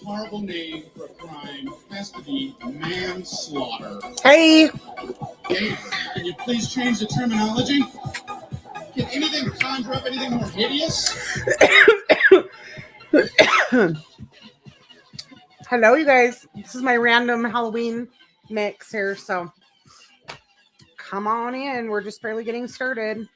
horrible name for a crime has to be manslaughter. Hey! Hey, can you please change the terminology? Can anything conjure up anything more hideous? Hello, you guys. This is my random Halloween mix here, so come on in. We're just barely getting started.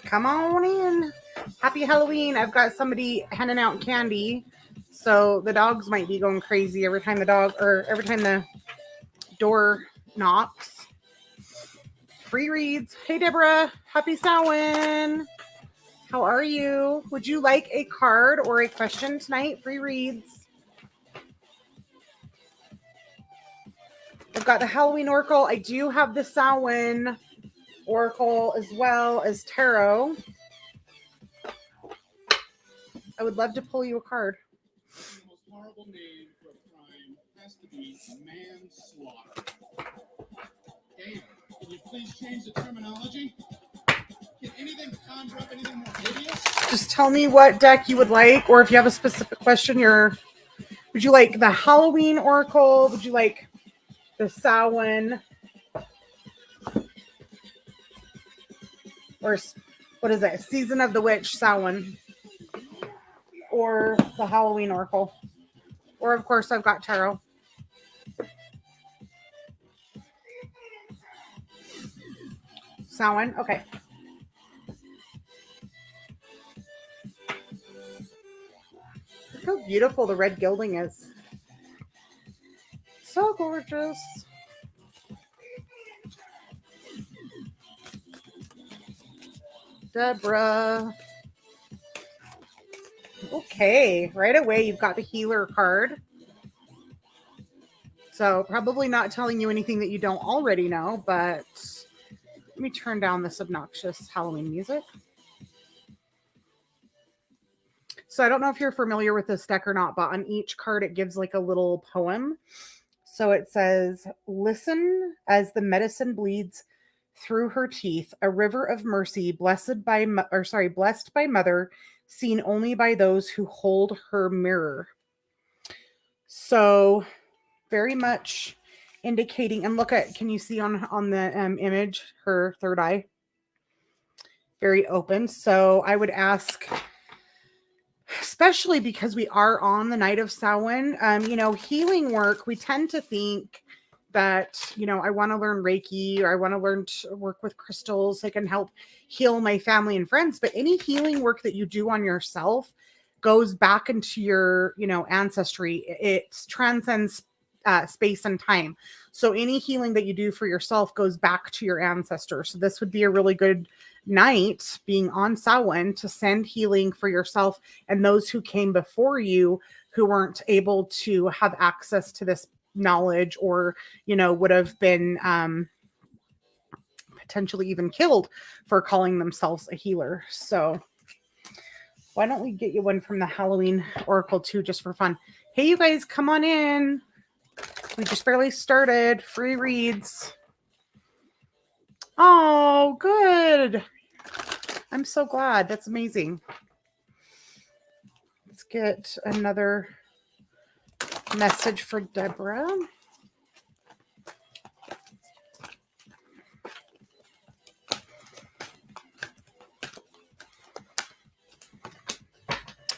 Come on in. Happy Halloween. I've got somebody handing out candy, so the dogs might be going crazy every time the door knocks. Free reads. Hey, Deborah. Happy Samhain. How are you? Would you like a card or a question tonight? Free reads. I've got the Halloween Oracle. I do have the Samhain Oracle as well as Tarot. I would love to pull you a card. The most horrible name for a crime has to be manslaughter. Hey, can you please change the terminology? Can anything conjure up anything more hideous? Just tell me what deck you would like, or if you have a specific question, would you like the Halloween Oracle? Would you like the Samhain? Or what is it? Season of the Witch Samhain? Or the Halloween Oracle? Or, of course, I've got Tarot. Samhain? Okay. Look how beautiful the red gilding is. So gorgeous. Deborah. Okay, right away you've got the healer card. So probably not telling you anything that you don't already know, but let me turn down this obnoxious Halloween music. So I don't know if you're familiar with this deck or not, but on each card it gives like a little poem. So it says, "Listen as the medicine bleeds through her teeth, a river of mercy, blessed by mother, seen only by those who hold her mirror." So very much indicating, and can you see on the image, her third eye? Very open. So I would ask, especially because we are on the night of Samhain, healing work, we tend to think that, I want to learn Reiki, or I want to learn to work with crystals that can help heal my family and friends. But any healing work that you do on yourself goes back into your, ancestry. It transcends space and time. So any healing that you do for yourself goes back to your ancestors. So this would be a really good night, being on Samhain, to send healing for yourself and those who came before you who weren't able to have access to this knowledge, or would have been potentially even killed for calling themselves a healer. So why don't we get you one from the Halloween Oracle too, just for fun? Hey, you guys, come on in. We just barely started. Free reads. Oh, good. I'm so glad. That's amazing. Let's get another message for Deborah.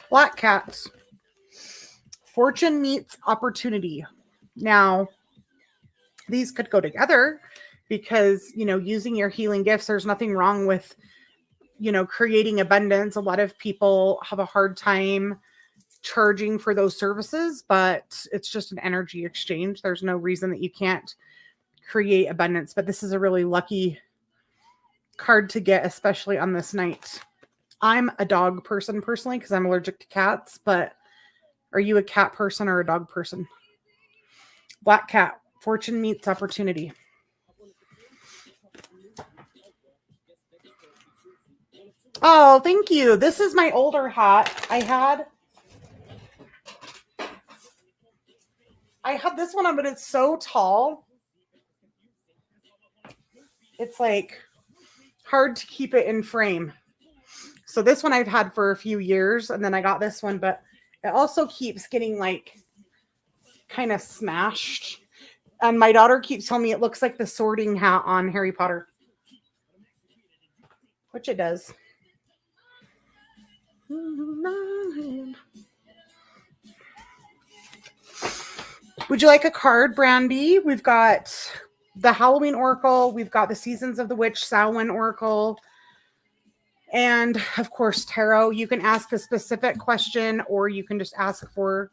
Black cats. Fortune meets opportunity. Now, these could go together because, using your healing gifts, there's nothing wrong with, creating abundance. A lot of people have a hard time charging for those services, but it's just an energy exchange. There's no reason that you can't create abundance, but this is a really lucky card to get, especially on this night. I'm a dog person personally because I'm allergic to cats, but are you a cat person or a dog person? Black cat, fortune meets opportunity. Oh, thank you. This is my older hat. I had have this one on, but it's so tall. It's like hard to keep it in frame. So this one I've had for a few years, and then I got this one, but it also keeps getting like kind of smashed. And my daughter keeps telling me it looks like the sorting hat on Harry Potter, which it does. Would you like a card, Brandy? We've got the Halloween Oracle. We've got the Seasons of the Witch Samhain Oracle. And of course, tarot. You can ask a specific question or you can just ask for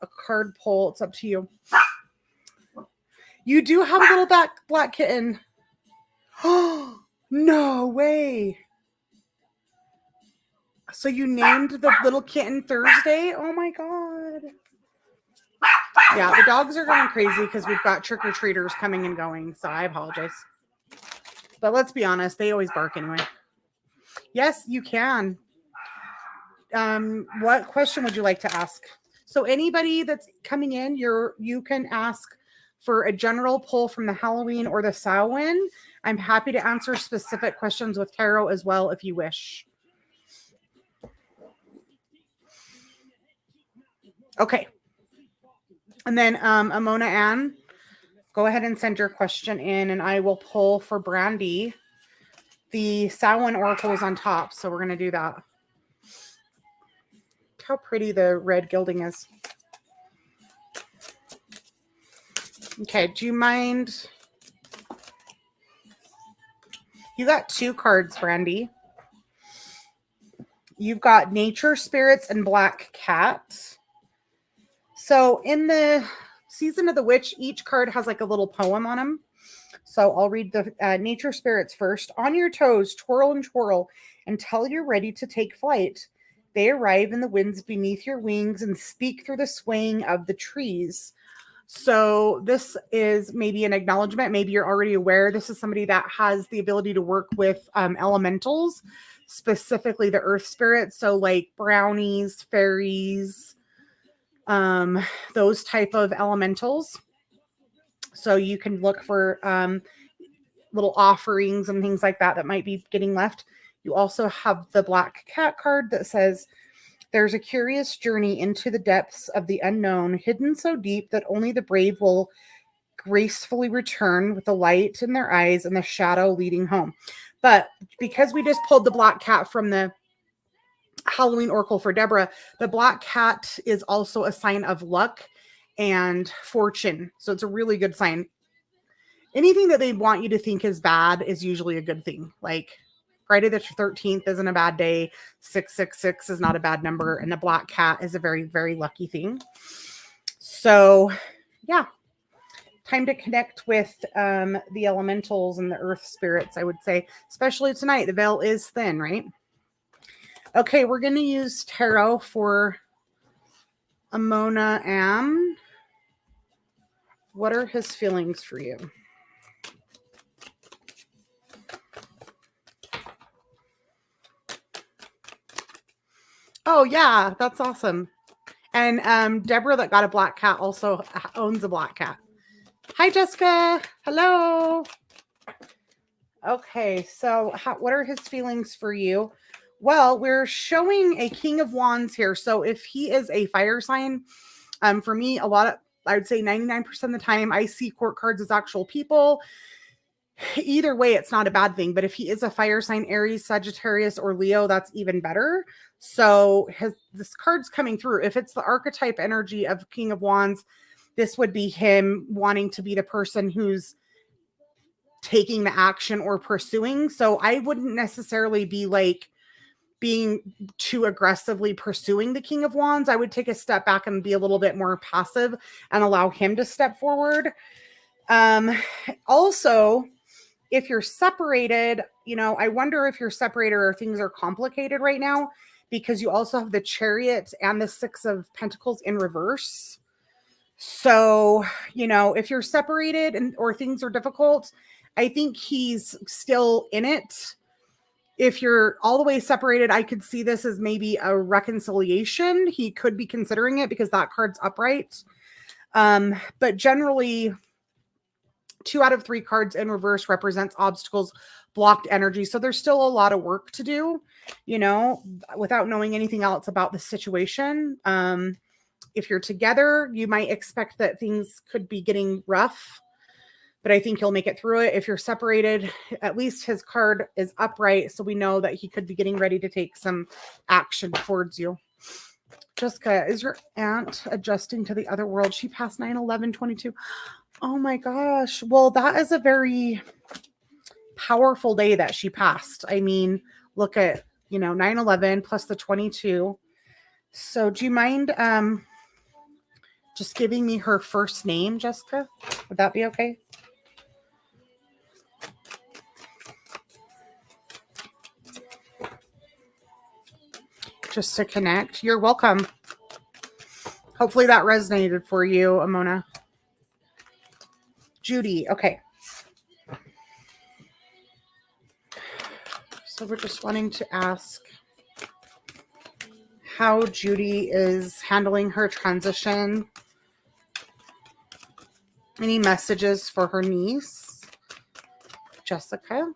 a card pull. It's up to you. You do have a little black kitten. Oh, no way. So you named the little kitten Thursday? Oh my God. Yeah, the dogs are going crazy because we've got trick-or-treaters coming and going. So I apologize. But let's be honest, they always bark anyway. Yes, you can. What question would you like to ask? So anybody that's coming in, you can ask for a general pull from the Halloween or the Samhain. I'm happy to answer specific questions with tarot as well if you wish. Okay. And then Amona Ann, go ahead and send your question in and I will pull for Brandy. The Samhain Oracle is on top, so we're going to do that. Look how pretty the red gilding is. Okay, do you mind? You got 2 cards, Brandy. You've got Nature Spirits and Black Cat. So in the Season of the Witch, each card has like a little poem on them. So I'll read the Nature Spirits first. On your toes, twirl and twirl until you're ready to take flight. They arrive in the winds beneath your wings and speak through the swaying of the trees. So this is maybe an acknowledgement. Maybe you're already aware. This is somebody that has the ability to work with elementals, specifically the earth spirits. So like brownies, fairies, those type of elementals. So you can look for little offerings and things like that might be getting left. You also have the Black Cat card that says, there's a curious journey into the depths of the unknown, hidden so deep that only the brave will gracefully return with the light in their eyes and the shadow leading home. But because we just pulled the Black Cat from the Halloween Oracle for Deborah, the Black Cat is also a sign of luck and fortune. So it's a really good sign. Anything that they want you to think is bad is usually a good thing. Like Friday the 13th isn't a bad day. 666 is not a bad number. And the Black Cat is a very, very lucky thing. So yeah, time to connect with the elementals and the earth spirits, I would say, especially tonight. The veil is thin, right? Okay, we're going to use tarot for Amona Am. What are his feelings for you? Oh, yeah, that's awesome. And Deborah that got a Black Cat also owns a Black Cat. Hi, Jessica. Hello. Okay, so what are his feelings for you? Well, we're showing a King of Wands here. So if he is a fire sign, for me, I would say 99% of the time, I see court cards as actual people. Either way, it's not a bad thing. But if he is a fire sign, Aries, Sagittarius, or Leo, that's even better. So this card's coming through. If it's the archetype energy of King of Wands, this would be him wanting to be the person who's taking the action or pursuing. So I wouldn't necessarily be like being too aggressively pursuing the King of Wands. I would take a step back and be a little bit more passive and allow him to step forward. Also, if you're separated, I wonder if you're separated or things are complicated right now, because you also have the Chariot and the 6 of Pentacles in reverse. So, if you're separated or things are difficult, I think he's still in it. If you're all the way separated, I could see this as maybe a reconciliation. He could be considering it because that card's upright. But generally, 2 out of 3 cards in reverse represents obstacles, blocked energy. So there's still a lot of work to do, you know, without knowing anything else about the situation. If you're together, you might expect that things could be getting rough, but I think you'll make it through it. If you're separated, at least his card is upright, so we know that he could be getting ready to take some action towards you. Jessica, is your aunt adjusting to the other world? She passed 9/11/22. Oh my gosh. Well, that is a very powerful day that she passed. I mean, look at, 9/11 plus the 22. So do you mind just giving me her first name, Jessica? Would that be okay? Just to connect. You're welcome. Hopefully that resonated for you, Amona. Judy. Okay. So we're just wanting to ask how Judy is handling her transition. Any messages for her niece, Jessica?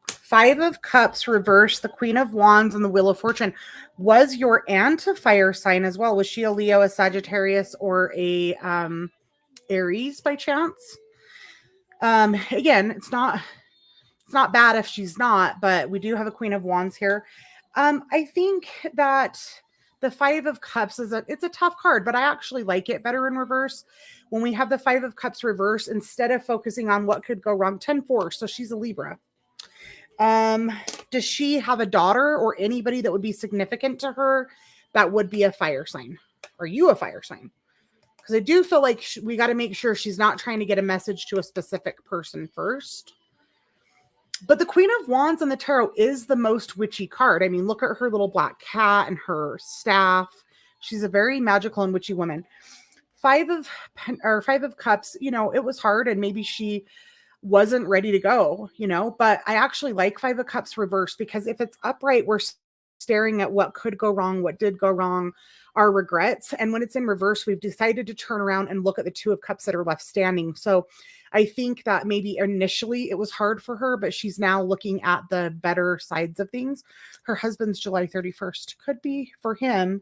Five of Cups reverse, the Queen of Wands, and the Wheel of Fortune. Was your aunt a fire sign as well? Was she a Leo, a Sagittarius, or a Aries by chance? Again, it's not bad if she's not, but we do have a Queen of Wands here. I think that the Five of Cups it's a tough card, but I actually like it better in reverse. When we have the Five of Cups reverse, instead of focusing on what could go wrong, 10-4, so she's a Libra. Does she have a daughter or anybody that would be significant to her that would be a fire sign? Are you a fire sign? Because I do feel like we got to make sure she's not trying to get a message to a specific person first. But the Queen of Wands in the tarot is the most witchy card. I mean, look at her little black cat and her staff. She's a very magical and witchy woman. Five of Cups, it was hard, and maybe she wasn't ready to go, but I actually like Five of Cups reverse, because if it's upright, we're staring at what could go wrong, what did go wrong, our regrets. And when it's in reverse, we've decided to turn around and look at the Two of Cups that are left standing. So I think that maybe initially it was hard for her, but she's now looking at the better sides of things. Her husband's July 31st. Could be for him.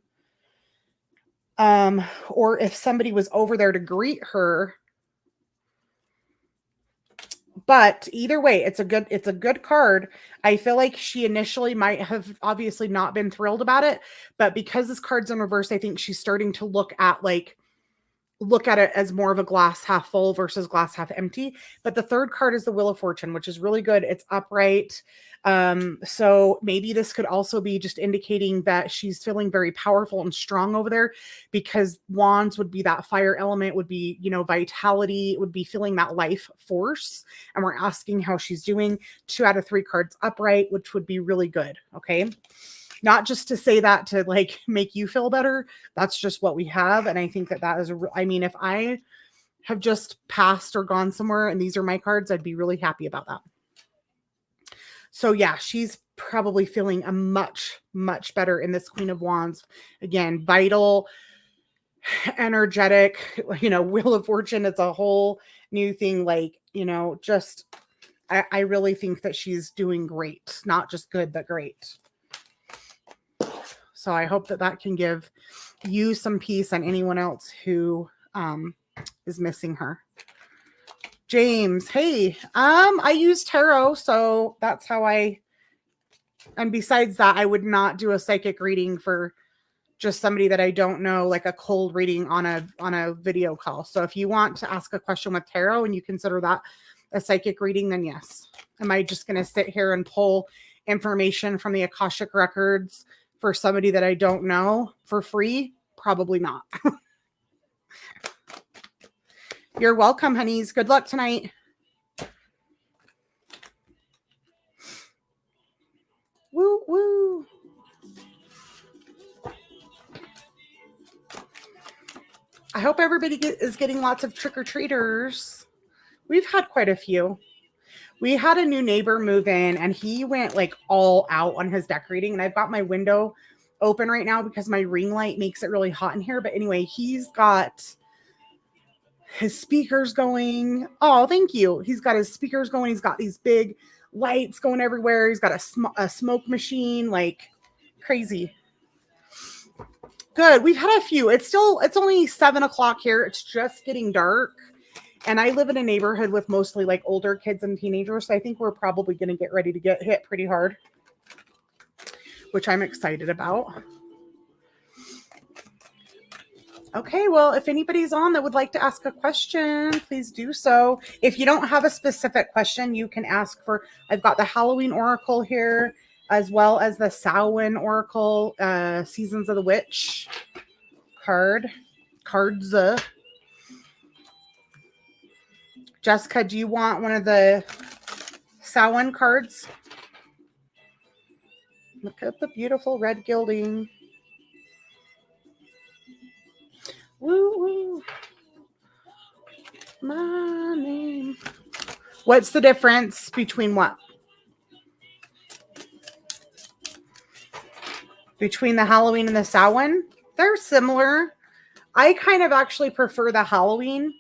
Or if somebody was over there to greet her. But either way, it's a good card. I feel like she initially might have obviously not been thrilled about it, but because this card's in reverse, I think she's starting to look at it as more of a glass half full versus glass half empty. But the third card is the Wheel of Fortune, which is really good. It's upright. So maybe this could also be just indicating that she's feeling very powerful and strong over there, because wands would be that fire element, would be, vitality, would be feeling that life force. And we're asking how she's doing. 2 out of 3 cards upright, which would be really good. Okay. Not just to say that to make you feel better. That's just what we have. And I think that is, if I have just passed or gone somewhere and these are my cards, I'd be really happy about that. So yeah, she's probably feeling a much, much better in this Queen of Wands. Again, vital, energetic, Wheel of Fortune. It's a whole new thing. I really think that she's doing great. Not just good, but great. So I hope that can give you some peace and anyone else who is missing her. James, hey, I use tarot, so that's how and besides that, I would not do a psychic reading for just somebody that I don't know, like a cold reading on a video call. So if you want to ask a question with tarot and you consider that a psychic reading, then yes. Am I just going to sit here and pull information from the Akashic records for somebody that I don't know for free? Probably not. You're welcome, honeys. Good luck tonight. Woo, woo. I hope everybody is getting lots of trick-or-treaters. We've had quite a few. We had a new neighbor move in and he went all out on his decorating, and I've got my window open right now because my ring light makes it really hot in here. But anyway, he's got his speakers going. Oh, thank you. He's got his speakers going. He's got these big lights going everywhere. He's got a smoke machine, like crazy. Good. We've had a few. It's only 7 o'clock here. It's just getting dark. And I live in a neighborhood with mostly like older kids and teenagers. So I think we're probably going to get ready to get hit pretty hard, which I'm excited about. Okay, well, if anybody's on that would like to ask a question, please do so. If you don't have a specific question, you can ask for, I've got the Halloween Oracle here, as well as the Samhain Oracle, Seasons of the Witch cards. Jessica, do you want one of the Samhain cards? Look at the beautiful red gilding. Woo woo. My name. What's the difference between what? Between the Halloween and the Samhain? They're similar. I kind of actually prefer the Halloween.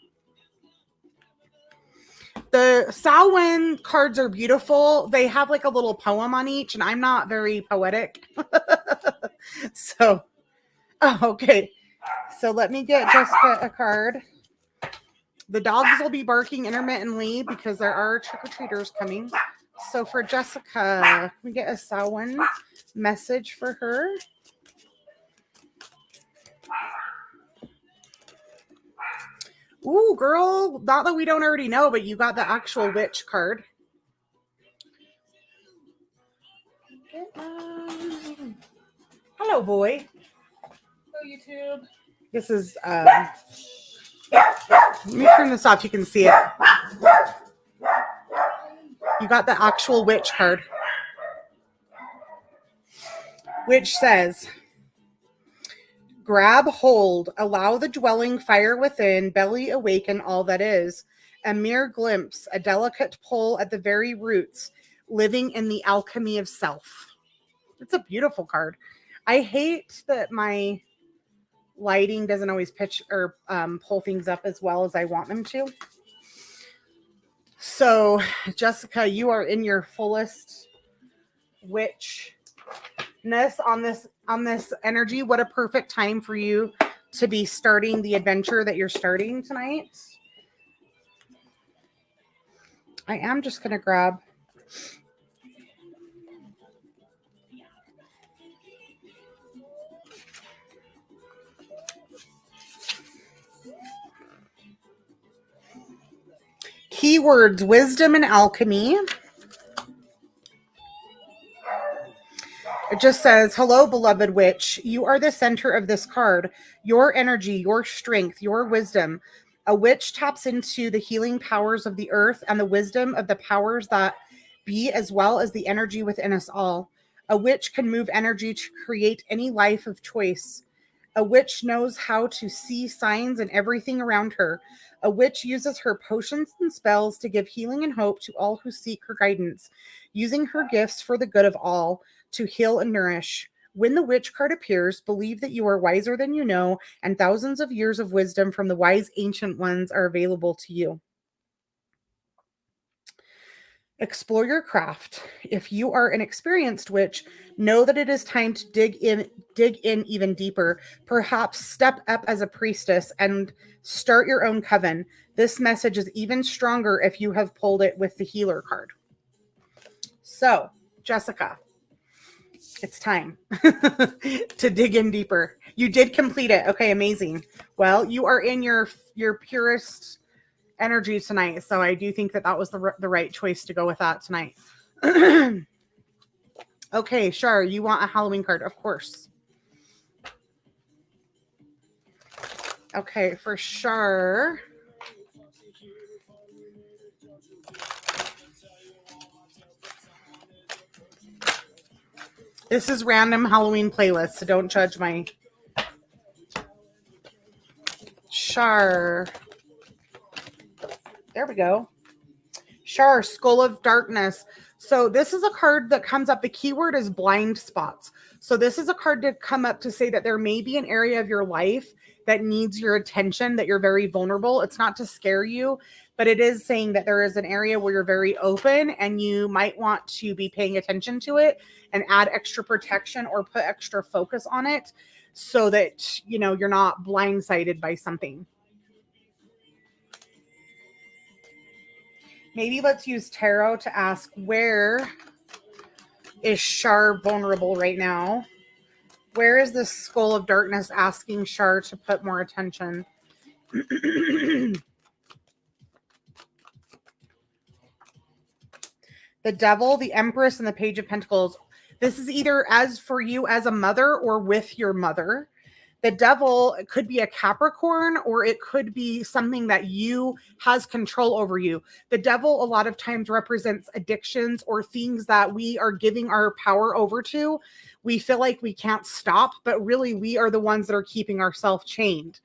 The Samhain cards are beautiful. They have like a little poem on each, and I'm not very poetic. So, oh, okay. So let me get Jessica a card. The dogs will be barking intermittently because there are trick-or-treaters coming. So for Jessica, can we get a Samhain message for her? Ooh, girl, not that we don't already know, but you got the actual witch card. Hello, boy. Hello, YouTube. This is, let me turn this off. You can see it. You got the actual witch card, which says, grab hold, allow the dwelling fire within, belly awaken all that is. A mere glimpse, a delicate pull at the very roots, living in the alchemy of self. It's a beautiful card. I hate that my lighting doesn't always pitch or pull things up as well as I want them to. So, Jessica, you are in your fullest witchness on this energy. What a perfect time for you to be starting the adventure that you're starting tonight. I am just going to grab keywords, wisdom and alchemy. It just says, hello, beloved witch. You are the center of this card. Your energy, your strength, your wisdom. A witch taps into the healing powers of the earth and the wisdom of the powers that be, as well as the energy within us all. A witch can move energy to create any life of choice. A witch knows how to see signs in everything around her. A witch uses her potions and spells to give healing and hope to all who seek her guidance, using her gifts for the good of all, to heal and nourish. When the witch card appears, believe that you are wiser than you know, and thousands of years of wisdom from the wise ancient ones are available to you. Explore your craft. If you are an experienced witch, know that it is time to dig in even deeper. Perhaps step up as a priestess and start your own coven. This message is even stronger if you have pulled it with the healer card. So, Jessica, it's time to dig in deeper. You did complete it. Okay, amazing. Well, you are in your purest energy tonight, so I do think that was the right choice to go with that tonight. Okay, sure. You want a Halloween card, of course. Okay, for sure. This is random Halloween playlist, so don't judge my Char. There we go. Shar, Skull of Darkness. So this is a card that comes up. The keyword is blind spots. So this is a card to come up to say that there may be an area of your life that needs your attention, that you're very vulnerable. It's not to scare you, but it is saying that there is an area where you're very open and you might want to be paying attention to it and add extra protection or put extra focus on it so that, you know, you're not blindsided by something. Maybe let's use tarot to ask, where is Shar vulnerable right now? Where is this Skull of Darkness asking Shar to put more attention? The Devil, the Empress, and the Page of Pentacles. This is either as for you as a mother or with your mother. The Devil could be a Capricorn, or it could be something that you has control over you. The Devil a lot of times represents addictions or things that we are giving our power over to. We feel like we can't stop, but really we are the ones that are keeping ourselves chained.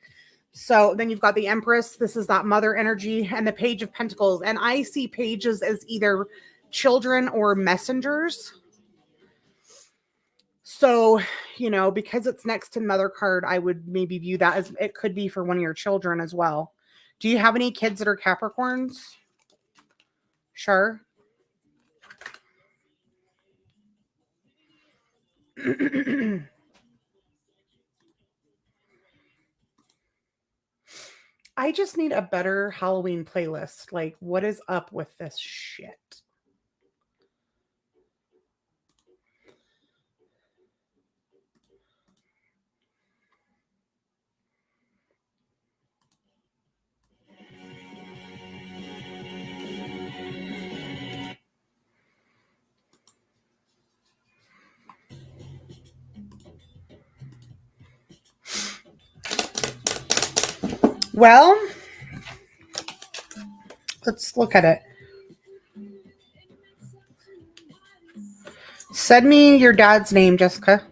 So then you've got the Empress. This is that mother energy, and the Page of Pentacles. And I see pages as either children or messengers. So, you know, because it's next to mother card, I would maybe view that as it could be for one of your children as well. Do you have any kids that are Capricorns? Sure. I just need a better Halloween playlist. Like, what is up with this shit? Well, let's look at it. Send me your dad's name, Jessica.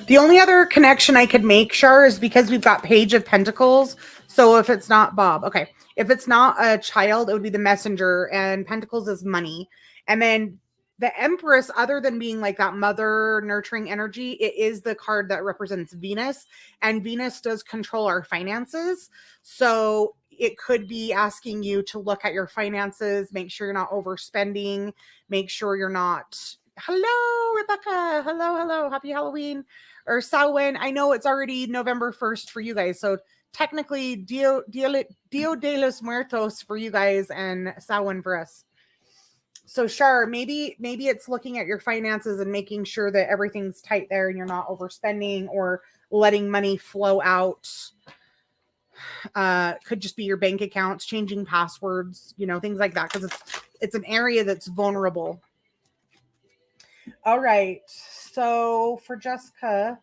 The only other connection I could make, Shar, is because we've got Page of Pentacles. So if it's not Bob, okay. If it's not a child, it would be the messenger, and Pentacles is money. And then the Empress, other than being like that mother nurturing energy, it is the card that represents Venus, and Venus does control our finances. So it could be asking you to look at your finances, make sure you're not overspending, make sure you're not. Hello, Rebecca. Hello. Happy Halloween. Or Samhain. I know it's already November 1st for you guys. So technically Dia de los Muertos for you guys and Samhain for us. So Shar, maybe it's looking at your finances and making sure that everything's tight there and you're not overspending or letting money flow out. Could just be your bank accounts, changing passwords, you know, things like that, because it's an area that's vulnerable. All right. So for Jessica,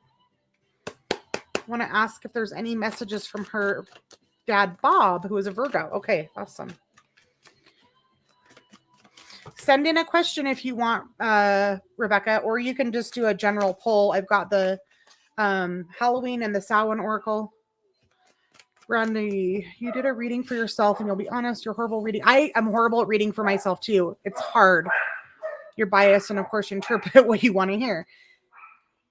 I want to ask if there's any messages from her dad, Bob, who is a Virgo. Okay, awesome. Send in a question if you want, Rebecca, or you can just do a general poll. I've got the Halloween and the Samhain Oracle. Randy, you did a reading for yourself, and you'll be honest, you're horrible reading. I am horrible at reading for myself too. It's hard. You're biased, and of course you interpret what you want to hear.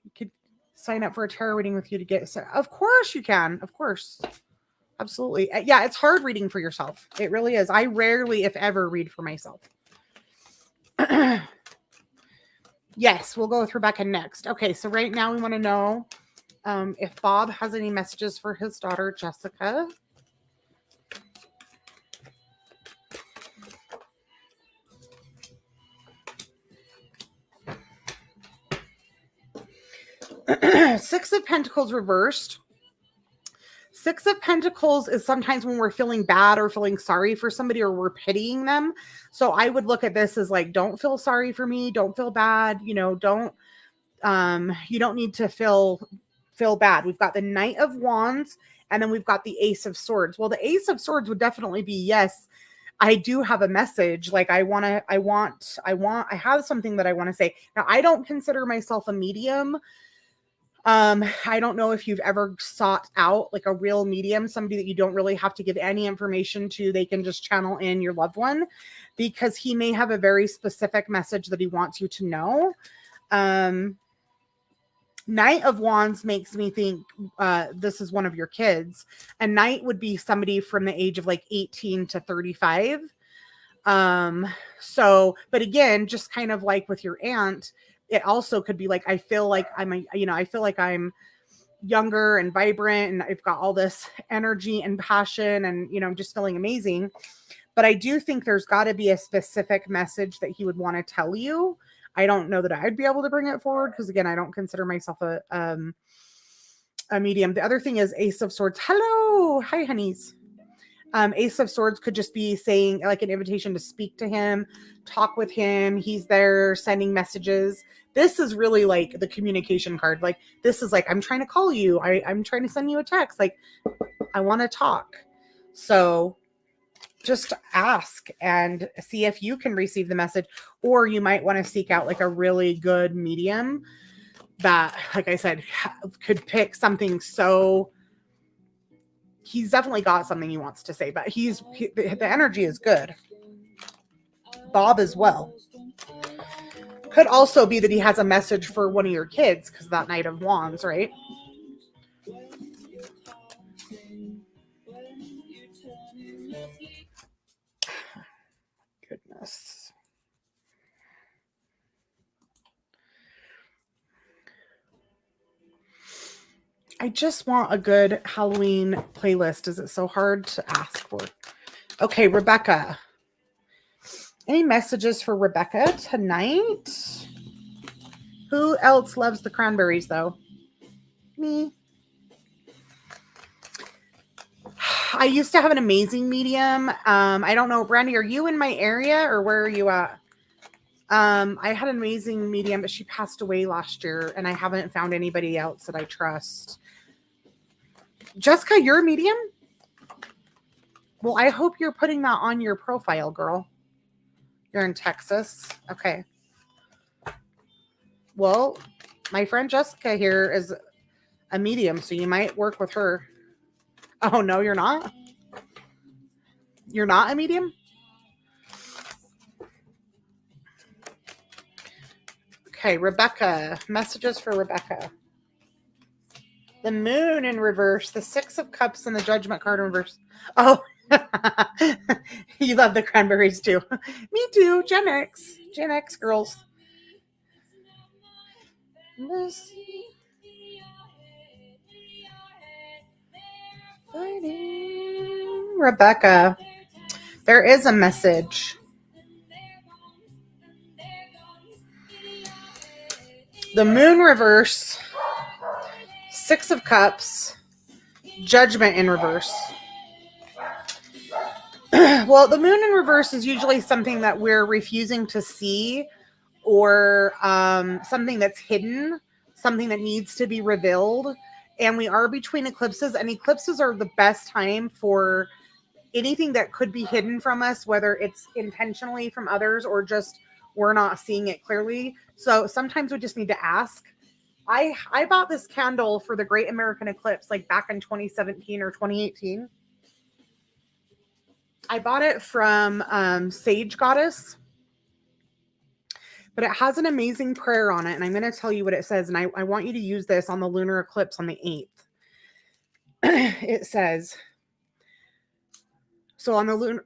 You could sign up for a tarot reading with you to get. Of course you can. Of course. Absolutely. Yeah, it's hard reading for yourself. It really is. I rarely, if ever, read for myself. Yes, we'll go with Rebecca next. Okay, so right now we want to know if Bob has any messages for his daughter, Jessica. Six of Pentacles reversed. Six of Pentacles is sometimes when we're feeling bad or feeling sorry for somebody or we're pitying them. So I would look at this as like, don't feel sorry for me. Don't feel bad. You know, you don't need to feel bad. We've got the Knight of Wands, and then we've got the Ace of Swords. Well, the Ace of Swords would definitely be, yes, I do have a message. Like I have something that I want to say. Now, I don't consider myself a medium. I don't know if you've ever sought out like a real medium, somebody that you don't really have to give any information to. They can just channel in your loved one, because he may have a very specific message that he wants you to know. Knight of Wands makes me think this is one of your kids. A knight would be somebody from the age of like 18 to 35. So, but again, just kind of like with your aunt, it also could be like, I feel like I feel like I'm younger and vibrant and I've got all this energy and passion and, I'm just feeling amazing. But I do think there's got to be a specific message that he would want to tell you. I don't know that I'd be able to bring it forward because, again, I don't consider myself a medium. The other thing is Ace of Swords. Hello. Hi, honeys. Ace of Swords could just be saying like an invitation to speak to him, talk with him. He's there sending messages. This is really like the communication card. Like this is like, I'm trying to call you. I'm trying to send you a text. Like I want to talk. So just ask and see if you can receive the message, or you might want to seek out like a really good medium that, like I said, could pick something. So he's definitely got something he wants to say, but the energy is good. Bob as well. Could also be that he has a message for one of your kids because that Knight of Wands, right? Goodness. I just want a good Halloween playlist. Is it so hard to ask for? Okay, Rebecca. Any messages for Rebecca tonight? Who else loves the cranberries, though? Me. I used to have an amazing medium. I don't know, Brandy, are you in my area or where are you at? I had an amazing medium, but she passed away last year, and I haven't found anybody else that I trust. Jessica, you're a medium? Well, I hope you're putting that on your profile, girl. You're in Texas. Okay. Well, my friend Jessica here is a medium, so you might work with her. Oh, no, you're not? You're not a medium? Okay, Rebecca. Messages for Rebecca. The Moon in reverse, the Six of Cups, and the Judgment card in reverse. Oh, you love the cranberries too. Me too. Gen X girls. Rebecca, there is a message. The Moon reverse, Six of Cups, Judgment in reverse. Well, the Moon in reverse is usually something that we're refusing to see, or something that's hidden, something that needs to be revealed. And we are between eclipses, and eclipses are the best time for anything that could be hidden from us, whether it's intentionally from others or just we're not seeing it clearly. So sometimes we just need to ask. I bought this candle for the Great American Eclipse like back in 2017 or 2018. I bought it from Sage Goddess, but it has an amazing prayer on it, and I'm going to tell you what it says, and I want you to use this on the lunar eclipse on the 8th. It says, on the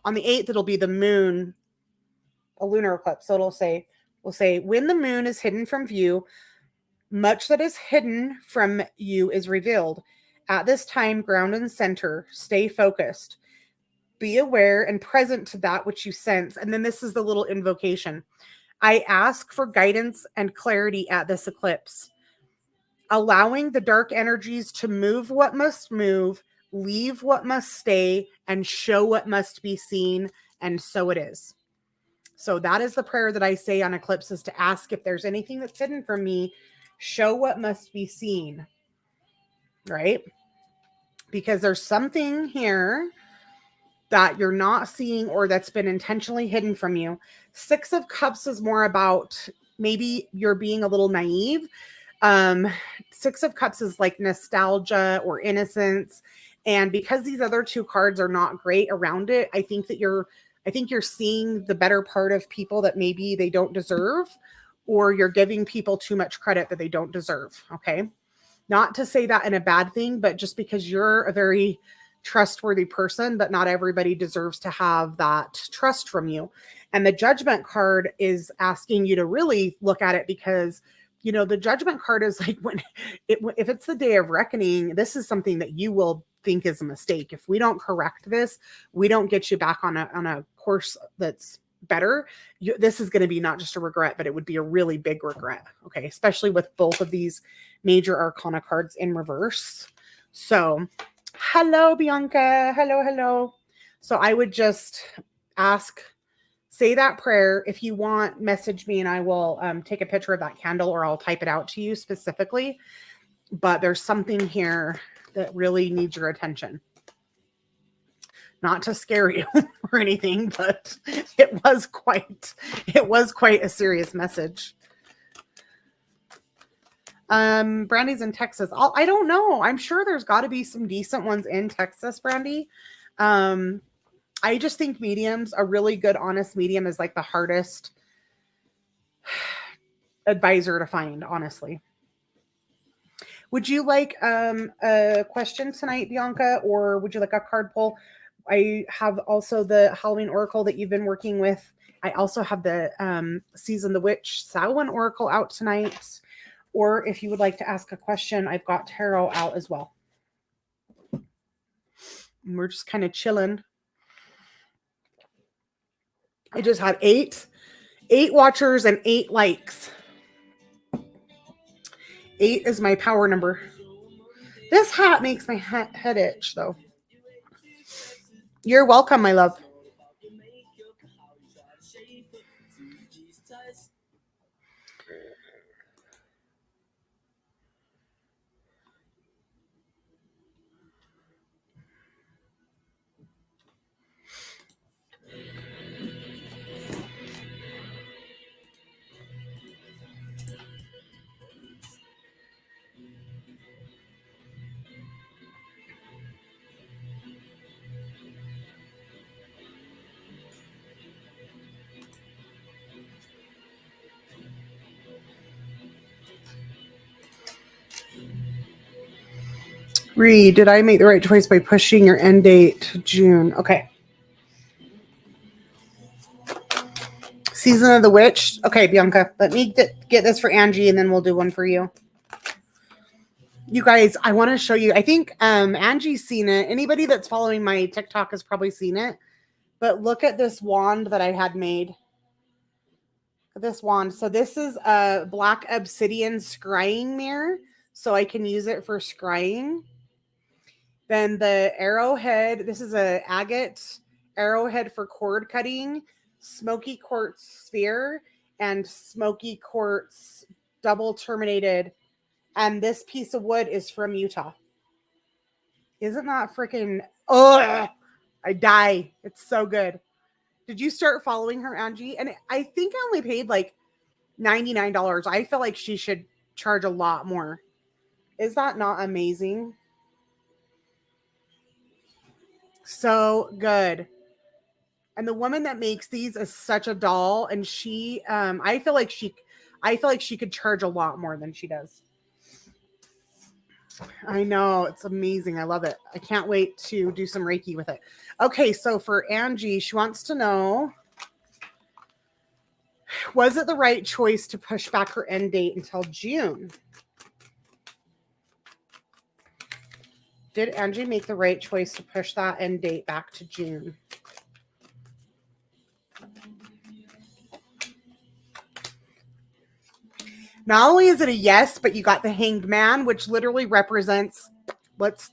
8th, it'll be the moon, a lunar eclipse. So we'll say, when the moon is hidden from view, much that is hidden from you is revealed. At this time, ground and center, stay focused. Be aware and present to that which you sense. And then this is the little invocation. I ask for guidance and clarity at this eclipse, allowing the dark energies to move what must move, leave what must stay, and show what must be seen. And so it is. So that is the prayer that I say on eclipses, to ask if there's anything that's hidden from me, show what must be seen, right? Because there's something here that you're not seeing or that's been intentionally hidden from you. Six of Cups is more about maybe you're being a little naive. Um, Six of Cups is like nostalgia or innocence. And because these other two cards are not great around it, I think you're seeing the better part of people that maybe they don't deserve, or you're giving people too much credit that they don't deserve. Okay. Not to say that in a bad thing, but just because you're a very trustworthy person, but not everybody deserves to have that trust from you. And the Judgment card is asking you to really look at it, because the Judgment card is like, if it's the day of reckoning, this is something that you will think is a mistake. If we don't correct this, we don't get you back on a course that's better. This is going to be not just a regret, but it would be a really big regret. Okay. Especially with both of these major arcana cards in reverse. So hello, Bianca. Hello. So I would just say that prayer. If you want, message me and I will take a picture of that candle, or I'll type it out to you specifically. But there's something here that really needs your attention. Not to scare you or anything, but it was quite a serious message. Brandy's in Texas. I don't know. I'm sure there's got to be some decent ones in Texas, Brandy. I just think mediums, a really good, honest medium is like the hardest advisor to find, honestly. Would you like a question tonight, Bianca, or would you like a card pull? I have also the Halloween Oracle that you've been working with. I also have the Season the Witch Samhain Oracle out tonight. Or if you would like to ask a question, I've got Tarot out as well. And we're just kind of chilling. I just had eight watchers and 8 likes. 8 is my power number. This hat makes my head itch, though. You're welcome, my love. Reed, did I make the right choice by pushing your end date to June? Okay. Season of the Witch. Okay, Bianca, let me get this for Angie, and then we'll do one for you. You guys, I want to show you. I think Angie's seen it. Anybody that's following my TikTok has probably seen it. But look at this wand that I had made. This wand. So this is a black obsidian scrying mirror. So I can use it for scrying. Then the arrowhead. This is a agate arrowhead for cord cutting. Smoky quartz sphere and smoky quartz double terminated. And this piece of wood is from Utah. Isn't that freaking... Oh, I die. It's so good. Did you start following her, Angie? And I think I only paid like $99. I feel like she should charge a lot more. Is that not amazing? So good. And the woman that makes these is such a doll. And she, I feel like she could charge a lot more than she does. I know, it's amazing. I love it. I can't wait to do some Reiki with it. Okay, so for Angie, she wants to know, was it the right choice to push back her end date until June? Did Angie make the right choice to push that end date back to June? Not only is it a yes, but you got the Hanged Man, which literally represents, let's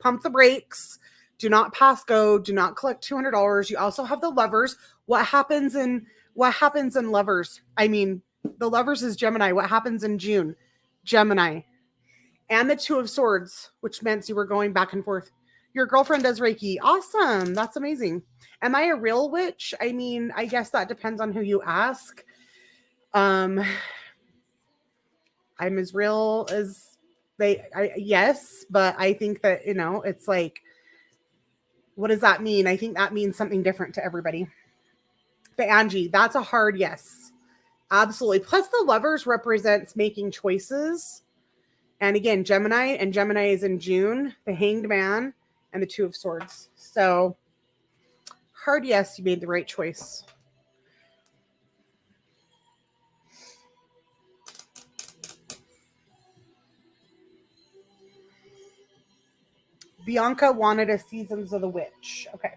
pump the brakes, do not pass go, do not collect $200. You also have the Lovers. What happens in Lovers? I mean, the Lovers is Gemini. What happens in June? Gemini. And the Two of Swords, which meant you were going back and forth. Your girlfriend does Reiki. Awesome. That's amazing. Am I a real witch? I mean, I guess that depends on who you ask. I'm as real as yes, but I think that, it's like, what does that mean? I think that means something different to everybody. But Angie, that's a hard yes. Absolutely. Plus the Lovers represents making choices. And again, Gemini is in June, the Hanged Man and the Two of Swords. So hard yes, you made the right choice. Bianca wanted a Seasons of the Witch. Okay.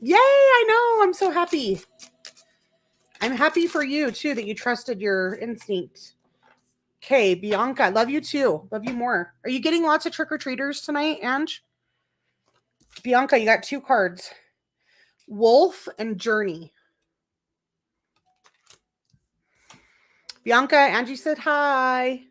Yay, I know. I'm so happy. I'm happy for you too that you trusted your instinct. Okay, Bianca, love you too. Love you more. Are you getting lots of trick-or-treaters tonight, Ange? Bianca, you got 2 cards. Wolf and Journey. Bianca, Angie said hi.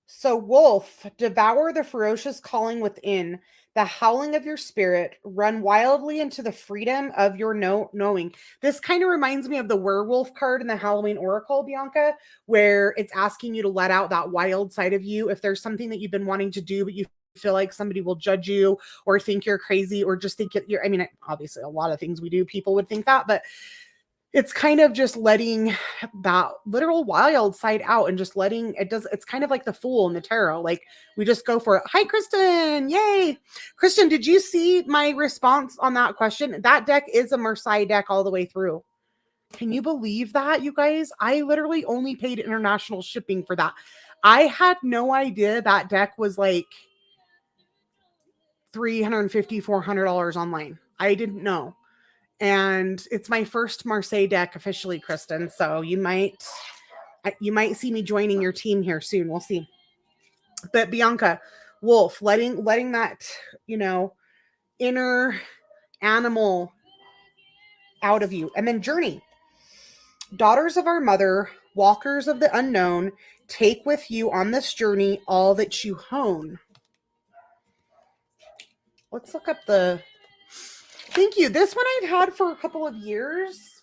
So, Wolf, devour the ferocious calling within, the howling of your spirit, run wildly into the freedom of your knowing. This kind of reminds me of the werewolf card in the Halloween Oracle, Bianca, where it's asking you to let out that wild side of you. If there's something that you've been wanting to do, but you feel like somebody will judge you or think you're crazy or just think you're, I mean, obviously a lot of things we do, people would think that, but it's kind of just letting that literal wild side out and just letting it's kind of like the Fool in the tarot. Like we just go for it. Hi, Kristen. Yay. Kristen, did you see my response on that question? That deck is a Marseille deck all the way through. Can you believe that, you guys? I literally only paid international shipping for that. I had no idea that deck was like $350, $400 online. I didn't know. And it's my first Marseille deck officially, Kristen. So you might see me joining your team here soon. We'll see. But Bianca, Wolf, letting that, inner animal out of you. And then Journey. Daughters of our mother, walkers of the unknown, take with you on this journey all that you hone. Let's look up the... Thank you. This one I've had for a couple of years,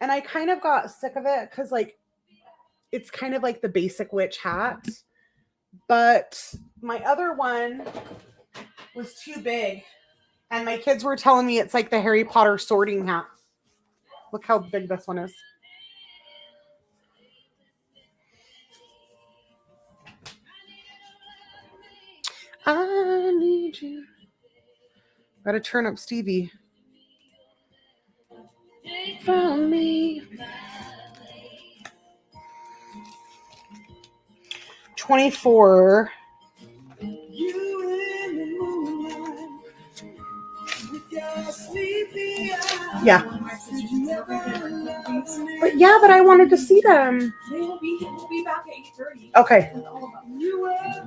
and I kind of got sick of it because, like, it's kind of like the basic witch hat. But my other one was too big, and my kids were telling me it's like the Harry Potter sorting hat. Look how big this one is. I need you. Gotta turn up Stevie. From me. 24. Yeah. But I wanted to see them. We'll be back at 8:30. Okay.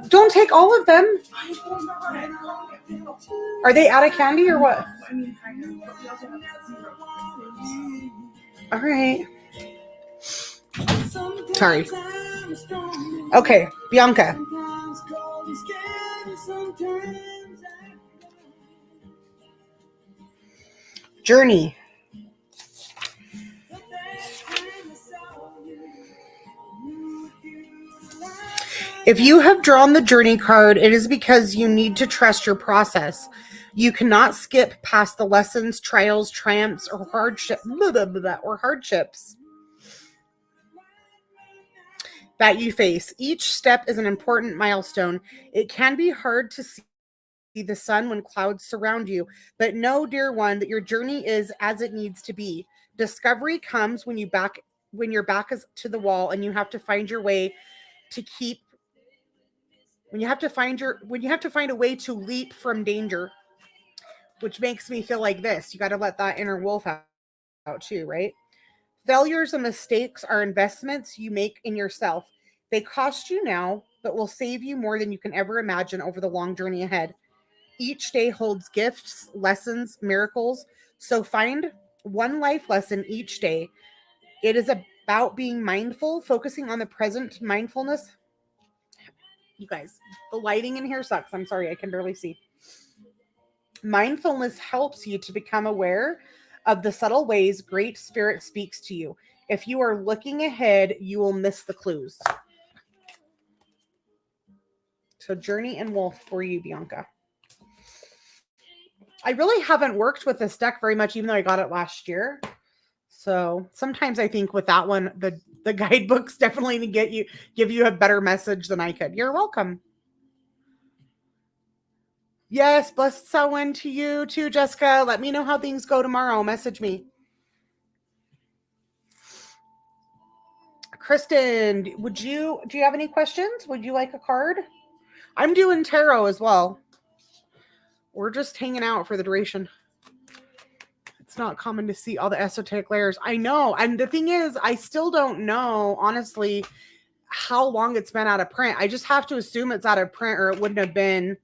Don't take all of them. Are they out of candy or what? All right. Sorry. Okay, Bianca. Journey. If you have drawn the Journey card, it is because you need to trust your process. You cannot skip past the lessons, trials, triumphs, or hardships that you face. Each step is an important milestone. It can be hard to see the sun when clouds surround you, but know, dear one, that your journey is as it needs to be. Discovery comes when your back is to the wall and you have to find your way to keep. When you have to find a way to leap from danger, which makes me feel like this. You got to let that inner wolf out too, right? Failures and mistakes are investments you make in yourself. They cost you now, but will save you more than you can ever imagine over the long journey ahead. Each day holds gifts, lessons, miracles. So find one life lesson each day. It is about being mindful, focusing on the present. Mindfulness. You guys, the lighting in here sucks. I'm sorry, I can barely see. Mindfulness helps you to become aware of the subtle ways Great Spirit speaks to you. If you are looking ahead, you will miss the clues. So Journey and Wolf for you, Bianca. I really haven't worked with this deck very much, even though I got it last year. So sometimes I think with that one, the guidebooks definitely give you a better message than I could. You're welcome. Yes, blessed Samhain to you too, Jessica. Let me know how things go tomorrow. Message me. Kristen, do you have any questions? Would you like a card? I'm doing tarot as well. We're just hanging out for the duration. It's not common to see all the esoteric layers. I know. And the thing is, I still don't know, honestly, how long it's been out of print. I just have to assume it's out of print or it wouldn't have been.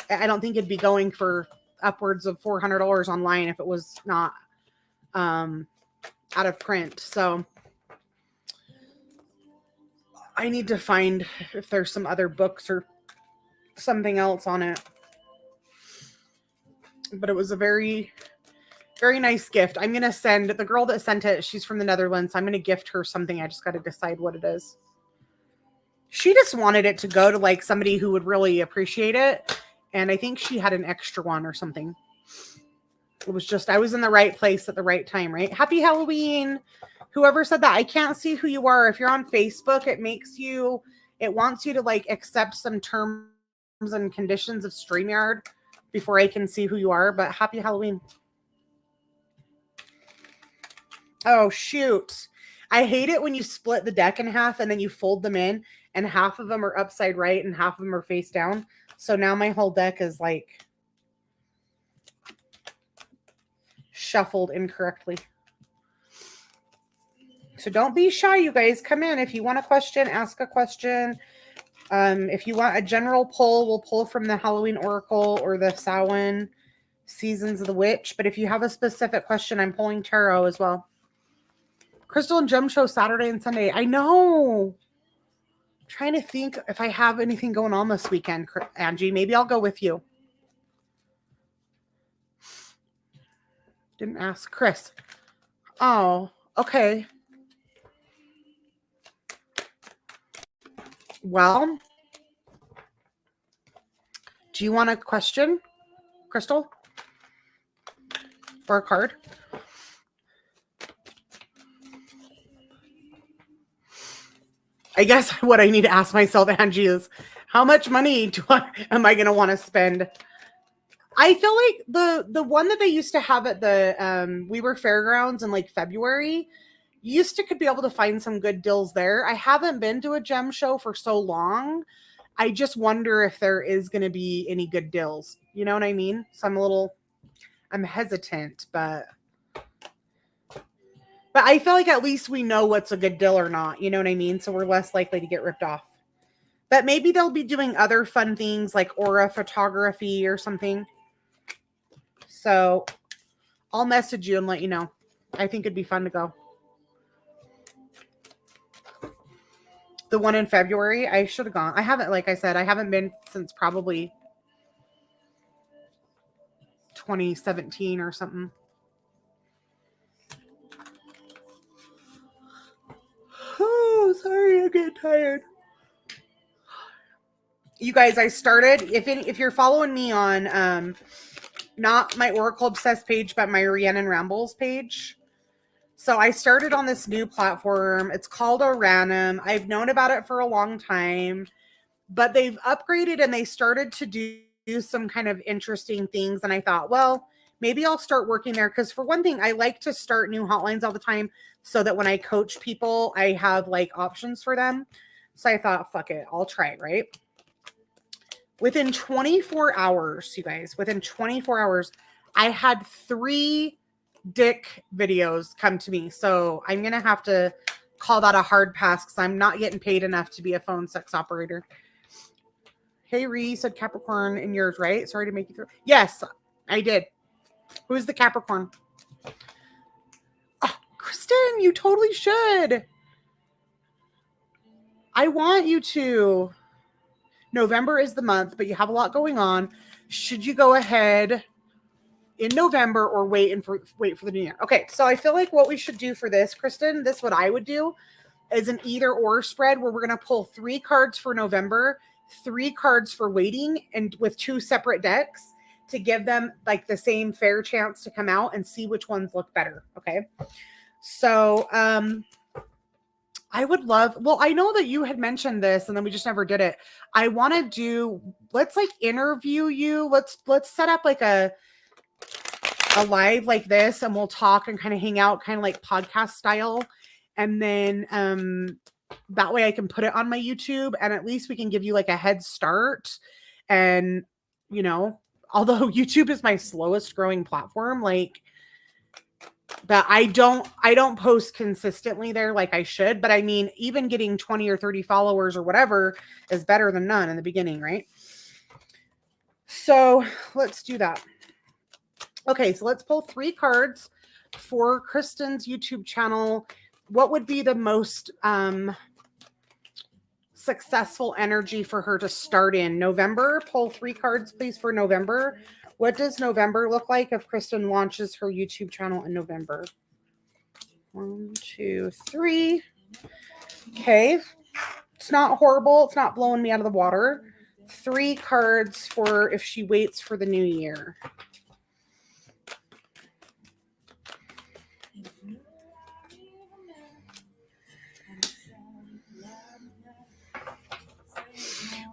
I don't think it'd be going for upwards of $400 online if it was not out of print. So I need to find if there's some other books or something else on it. But it was a very, very nice gift. I'm going to send the girl that sent it. She's from the Netherlands. I'm going to gift her something. I just got to decide what it is. She just wanted it to go to like somebody who would really appreciate it. And I think she had an extra one or something. It was just, I was in the right place at the right time, right? Happy Halloween. Whoever said that, I can't see who you are. If you're on Facebook, it wants you to like accept some terms and conditions of StreamYard before I can see who you are. But happy Halloween. Oh, shoot. I hate it when you split the deck in half and then you fold them in and half of them are upside right and half of them are face down. So now my whole deck is like shuffled incorrectly. So don't be shy, you guys. Come in. If you want a question, ask a question. If you want a general pull, we'll pull from the Halloween Oracle or the Samhain Seasons of the Witch. But if you have a specific question, I'm pulling tarot as well. Crystal and Gem Show Saturday and Sunday. I know. I'm trying to think if I have anything going on this weekend, Angie. Maybe I'll go with you. Didn't ask Chris. Oh, okay. Well, do you want a question, Crystal? For a card? I guess what I need to ask myself, Angie, is how much money am I going to want to spend? I feel like the one that they used to have at the Weber Fairgrounds in like February, you could be able to find some good deals there. I haven't been to a gem show for so long. I just wonder if there is going to be any good deals. You know what I mean? So I'm hesitant, but I feel like at least we know what's a good deal or not. You know what I mean? So we're less likely to get ripped off. But maybe they'll be doing other fun things like aura photography or something. So I'll message you and let you know. I think it'd be fun to go. The one in February, I should have gone. I haven't, like I said, I haven't been since probably 2017 or something. Oh, sorry, I'm getting tired. You guys, I started, if you're following me on not my Oracle Obsessed page, but my Rhiannon Rambles page. So I started on this new platform. It's called Oranim. I've known about it for a long time, but they've upgraded and they started to do some kind of interesting things. And I thought, well, maybe I'll start working there. Because for one thing, I like to start new hotlines all the time so that when I coach people, I have like options for them. So I thought, fuck it, I'll try it, right? Within 24 hours, you guys, within 24 hours, I had 3 dick videos come to me. So I'm going to have to call that a hard pass because I'm not getting paid enough to be a phone sex operator. Hey, Ree said Capricorn in yours, right? Sorry to make you throw. Yes, I did. Who's the Capricorn? Oh, Kristen, you totally should. I want you to. November is the month, but you have a lot going on. Should you go ahead in November or wait for the new year. Okay, so I feel like what we should do for this, Kristen, this what I would do is an either or spread where we're going to pull 3 cards for November, 3 cards for waiting, and with 2 separate decks to give them like the same fair chance to come out and see which ones look better. Okay. So, I would love, well, I know that you had mentioned this and then we just never did it. I want to do, let's like interview you. Let's set up like a live like this and we'll talk and kind of hang out kind of like podcast style. And then that way I can put it on my YouTube and at least we can give you like a head start. And, you know, although YouTube is my slowest growing platform, like, but I don't post consistently there like I should. But I mean, even getting 20 or 30 followers or whatever is better than none in the beginning, right? So let's do that. Okay, so let's pull 3 cards for Kristen's YouTube channel. What would be the most successful energy for her to start in November? Pull 3 cards, please, for November. What does November look like if Kristen launches her YouTube channel in November? 1, 2, 3. Okay. It's not horrible. It's not blowing me out of the water. 3 cards for if she waits for the new year.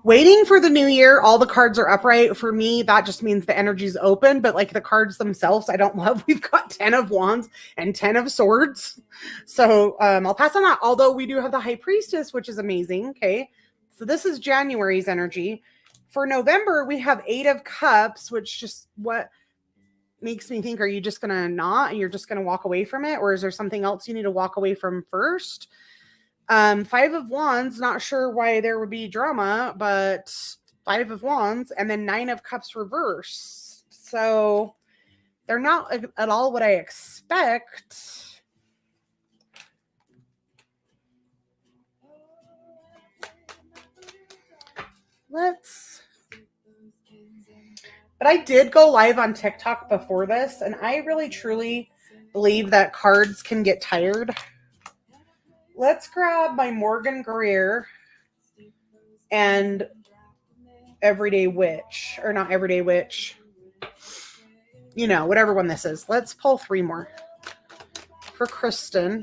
Waiting for the new year, all the cards are upright. For me, that just means the energy's open, but like the cards themselves, I don't love. We've got 10 of wands and 10 of swords. So I'll pass on that. Although we do have the high priestess, which is amazing. Okay. So this is January's energy. For November, we have 8 of cups, which just what makes me think, are you just going to not, and you're just going to walk away from it? Or is there something else you need to walk away from first? 5 of wands, not sure why there would be drama, but 5 of wands, and then 9 of cups reverse. So they're not at all what I expect. But I did go live on TikTok before this, and I really truly believe that cards can get tired. Let's grab my Morgan Greer and Everyday Witch, or not Everyday Witch, you know, whatever one this is. Let's pull 3 more for Kristen.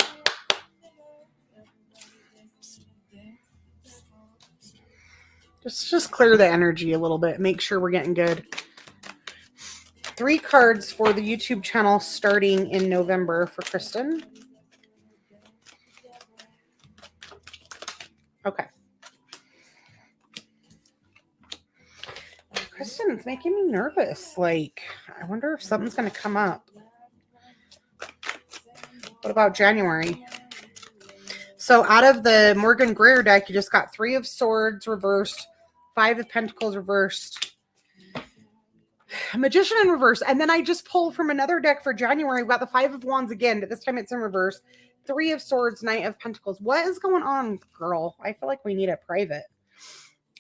Just clear the energy a little bit. Make sure we're getting good. 3 cards for the YouTube channel starting in November for Kristen. Okay. Kristen, it's making me nervous. Like, I wonder if something's going to come up. What about January? So out of the Morgan Greer deck, you just got 3 of swords reversed, 5 of pentacles reversed, Magician in reverse. And then I just pulled from another deck for January. We got the 5 of wands again, but this time it's in reverse. 3 of swords, Knight of pentacles. What is going on, girl? I feel like we need a private.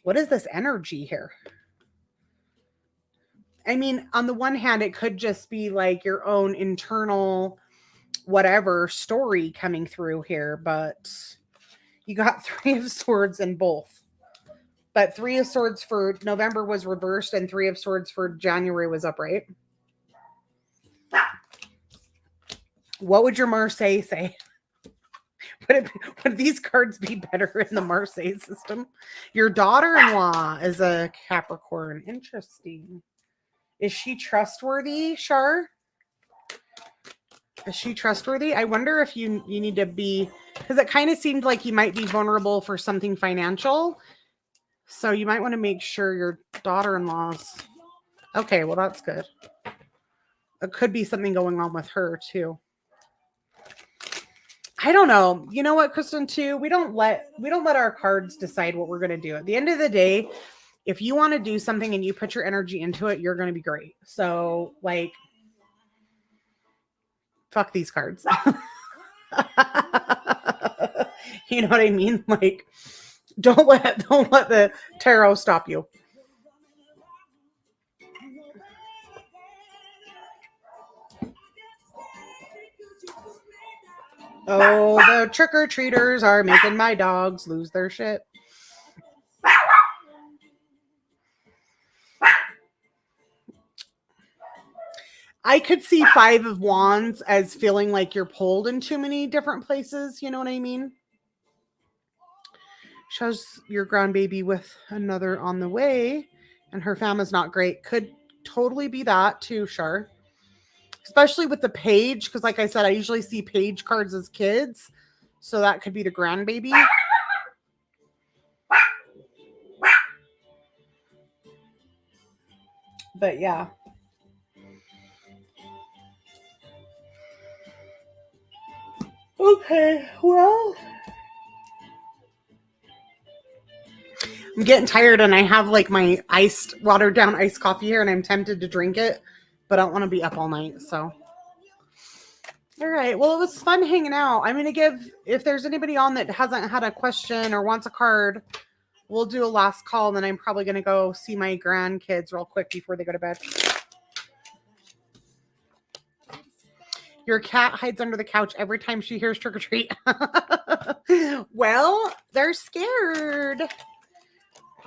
What is this energy here? I mean, on the one hand, it could just be like your own internal whatever story coming through here, but you got 3 of swords in both. But 3 of swords for November was reversed and 3 of swords for January was upright. What would your Marseille say? Would these cards be better in the Marseille system? Your daughter-in-law is a Capricorn. Interesting. Is she trustworthy, Shar? Is she trustworthy? I wonder if you need to be, because it kind of seemed like you might be vulnerable for something financial. So you might want to make sure your daughter-in-law's okay. Well, that's good. It could be something going on with her too. I don't know. You know what, Kristen, too? We don't let our cards decide what we're going to do. At the end of the day, if you want to do something and you put your energy into it, you're going to be great. So, like, fuck these cards. You know what I mean? Like, don't let the tarot stop you. Oh, the trick-or-treaters are making my dogs lose their shit. I could see 5 of Wands as feeling like you're pulled in too many different places. You know what I mean? Shows your grandbaby with another on the way, and her family's not great. Could totally be that too, Char. Especially with the page, because like I said, I usually see page cards as kids. So that could be the grandbaby. But yeah. Okay, well. I'm getting tired and I have like my iced, watered down iced coffee here and I'm tempted to drink it, but I don't want to be up all night. So, all right. Well, it was fun hanging out. I'm going to give, if there's anybody on that hasn't had a question or wants a card, we'll do a last call. And then I'm probably going to go see my grandkids real quick before they go to bed. Your cat hides under the couch every time she hears trick or treat. Well, they're scared.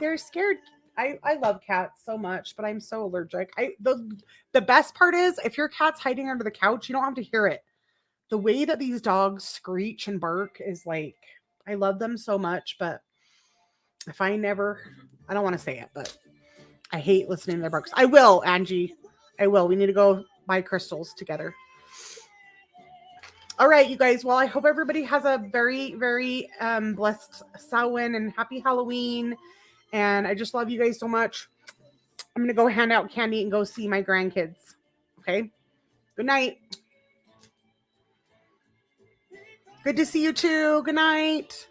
They're scared. I love cats so much, but I'm so allergic. The best part is if your cat's hiding under the couch, you don't have to hear it. The way that these dogs screech and bark is like, I love them so much, but if I don't want to say it, but I hate listening to their barks. I will, Angie. I will. We need to go buy crystals together. All right, you guys. Well, I hope everybody has a very, very blessed Samhain and happy Halloween. And I just love you guys so much. I'm going to go hand out candy and go see my grandkids. Okay. Good night. Good to see you too. Good night.